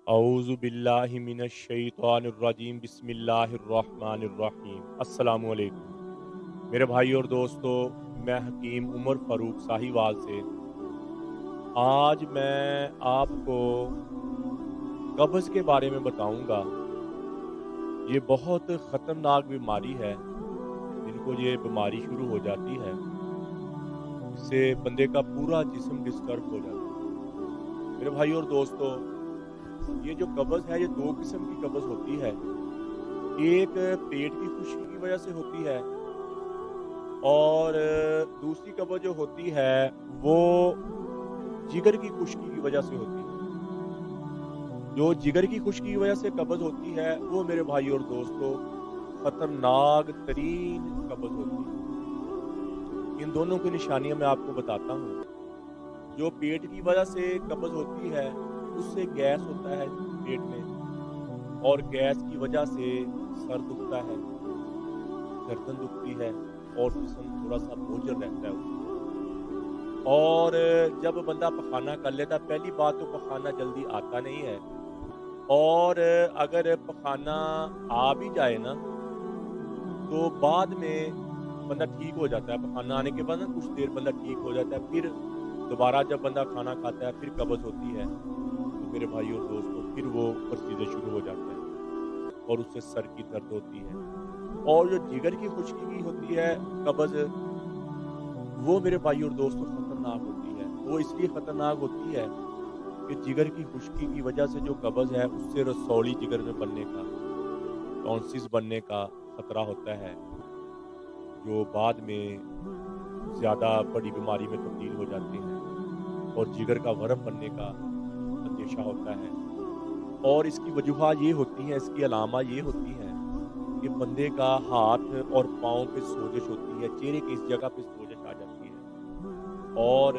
اعوذ باللہ من الشیطان الرجیم بسم اللہ الرحمن الرحیم۔ السلام علیکم میرے بھائی اور دوستو، میں حکیم عمر فاروق ساہیوال سے آج میں آپ کو قبض کے بارے میں بتاؤں گا۔ یہ بہت خطرناک بیماری ہے۔ جن کو یہ بیماری شروع ہو جاتی ہے اس سے بندے کا پورا جسم ڈسٹرب ہو جاتا ہے۔ میرے بھائی اور دوستو، یہ جو قبض ہے یہ دو قسم کی قبض ہوتی ہے۔ ایک پیٹ کی خشکی کی وجہ سے ہوتی ہے اور دوسری قبض جو ہوتی ہے وہ جگر کی خشکی کی وجہ سے ہوتی ہے۔ جو جگر کی خشکی کی وجہ سے قبض ہوتی ہے وہ میرے بھائی اور دوستو خطرناک ترین قبض ہوتی ہے۔ ان دونوں کی نشانیاں میں آپ کو بتاتا ہوں۔ جو پیٹ کی وجہ سے قبض ہوتی ہے اس سے گیس ہوتا ہے پیٹ میں، اور گیس کی وجہ سے سر دکھتا ہے، گردن دکھتی ہے اور جسم تھوڑا سا بوجھل رہتا ہے۔ اور جب بندہ پخانہ کر لیتا، پہلی بات تو پخانہ جلدی آتا نہیں ہے، اور اگر پخانہ آ بھی جائے نا تو بعد میں بندہ ٹھیک ہو جاتا ہے۔ پخانہ آنے کے بعد کچھ دیر بندہ ٹھیک ہو جاتا ہے، پھر دوبارہ جب بندہ کھانا کھاتا ہے پھر قبض ہوتی ہے تو میرے بھائی اور دوستوں پھر وہ پرسیزے شروع ہو جاتا ہے اور اس سے سر کی درد ہوتی ہے۔ اور جو جگر کی خشکی کی ہوتی ہے قبض، وہ میرے بھائی اور دوستوں خطرناک ہوتی ہے۔ وہ اس لیے خطرناک ہوتی ہے کہ جگر کی خشکی کی وجہ سے جو قبض ہے اس سے رسولی جگر میں بننے کا، ٹونسس بننے کا خطرہ ہوتا ہے، جو بعد میں زیادہ بڑی بیماری میں تبدیل ہو جاتے ہیں، اور جگر کا ورم بننے کا اندیشہ ہوتا ہے۔ اور اس کی وجوہات یہ ہوتی ہیں، اس کی علامہ یہ ہوتی ہیں کہ بندے کا ہاتھ اور پاؤں پہ سوجش ہوتی ہے، چہرے کی اس جگہ پہ سوجش آ جاتی ہے، اور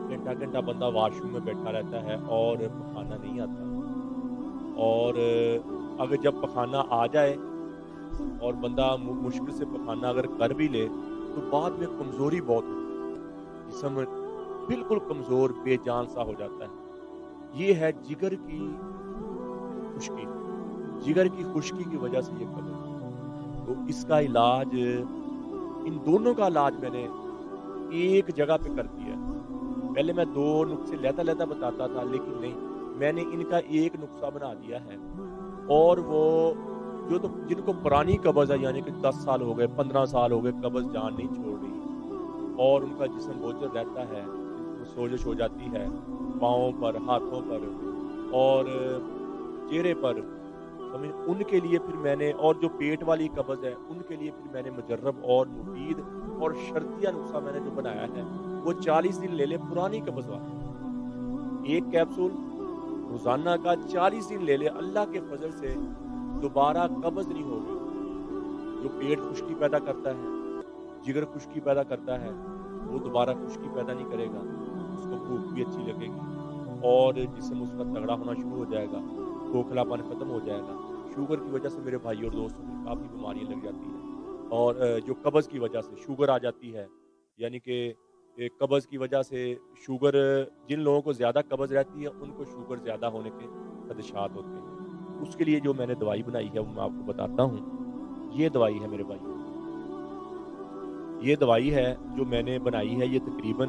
گھنٹہ گھنٹہ بندہ واش روم میں بیٹھا رہتا ہے اور پخانہ نہیں آتا۔ اور اگر جب پخانہ آ جائے اور بندہ مشکل سے پخانہ اگر کر بھی لے تو بعد میں کمزوری بہت ہوتی ہے، جسم بالکل کمزور بے جان سا ہو جاتا ہے۔ یہ ہے جگر کی خشکی، جگر کی خشکی کی وجہ سے یہ قبض۔ تو اس کا علاج، ان دونوں کا علاج میں نے ایک جگہ پہ کر دیا۔ پہلے میں دو نسخے لیتا لیتا بتاتا تھا، لیکن نہیں، میں نے ان کا ایک نسخہ بنا دیا ہے۔ اور وہ جو تو جن کو پرانی قبض ہے، یعنی کہ 10 سال ہو گئے، 15 سال ہو گئے، قبض جان نہیں چھوڑ رہی اور ان کا جسم بوجھل رہتا ہے، سوجش ہو جاتی ہے پاؤں پر، ہاتھوں پر اور چہرے پر، ان کے لیے پھر میں نے، اور جو پیٹ والی قبض ہے ان کے لیے پھر میں نے مجرب اور مفید اور شرطیہ نسخہ میں نے جو بنایا ہے وہ 40 دن لے لے پرانی قبض والا، ایک کیپسول روزانہ کا 40 دن لے لے، اللہ کے فضل سے دوبارہ قبض نہیں ہوگی۔ جو پیٹ خشکی پیدا کرتا ہے، جگر خشکی پیدا کرتا ہے، وہ دوبارہ خشکی پیدا نہیں کرے گا، اس کو بھوک بھی اچھی لگے گی اور جسم اس کا تگڑا ہونا شروع ہو جائے گا، کھوکھلا پن ختم ہو جائے گا۔ شوگر کی وجہ سے میرے بھائی اور دوستوں کو کافی بیماریاں لگ جاتی ہیں، اور جو قبض کی وجہ سے شوگر آ جاتی ہے، یعنی کہ قبض کی وجہ سے شوگر، جن لوگوں کو زیادہ قبض رہتی ہے ان کو شوگر زیادہ ہونے کے خدشات ہوتے ہیں۔ اس کے لیے جو میں نے دوائی بنائی ہے وہ میں آپ کو بتاتا ہوں۔ یہ دوائی ہے میرے بھائی، یہ دوائی ہے جو میں نے بنائی ہے، یہ تقریباً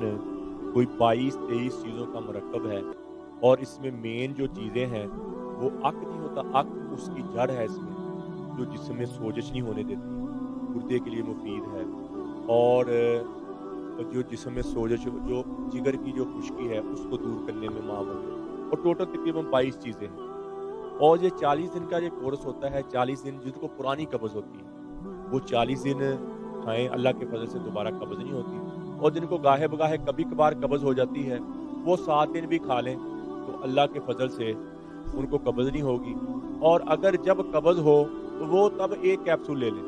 کوئی 22-23 چیزوں کا مرکب ہے، اور اس میں مین جو چیزیں ہیں وہ اک نہیں ہوتا، اک اس کی جڑ ہے اس میں، جو جسم میں سوجش نہیں ہونے دیتی، گردے کے لیے مفید ہے، اور جو جسم میں سوجش، جو جگر کی جو خشکی ہے اس کو دور کرنے میں معاون ہے۔ اور ٹوٹل تقریباً 22 چیزیں ہیں، اور یہ 40 دن کا یہ کورس ہوتا ہے۔ 40 دن جن کو پرانی قبض ہوتی ہے وہ 40 دن کھائیں، اللہ کے فضل سے دوبارہ قبض نہیں ہوتی۔ اور جن کو گاہے بگاہے کبھی کبھار قبض ہو جاتی ہے وہ 7 دن بھی کھا لیں تو اللہ کے فضل سے ان کو قبض نہیں ہوگی۔ اور اگر جب قبض ہو تو وہ تب ایک کیپسول لے لیں۔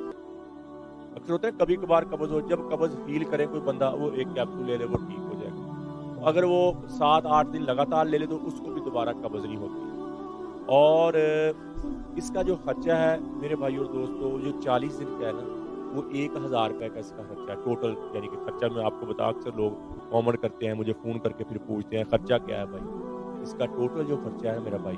اکثر ہوتا ہے کبھی کبھار قبض ہو، جب قبض فیل کرے کوئی بندہ وہ ایک کیپسول لے لے، وہ ٹھیک ہو جائے گا۔ اگر وہ 7-8 دن لگاتار لے لے تو اس کو بھی دوبارہ قبض نہیں ہوتی۔ اور اس کا جو خرچہ ہے میرے بھائی اور دوستو، جو 40 دن کا ہے نا، وہ 1000 روپے کا اس کا خرچہ ہے ٹوٹل۔ یعنی کہ خرچہ میں آپ کو بتا، اکثر لوگ کامنٹ کرتے ہیں، مجھے فون کر کے پھر پوچھتے ہیں خرچہ کیا ہے بھائی۔ اس کا ٹوٹل جو خرچہ ہے میرا بھائی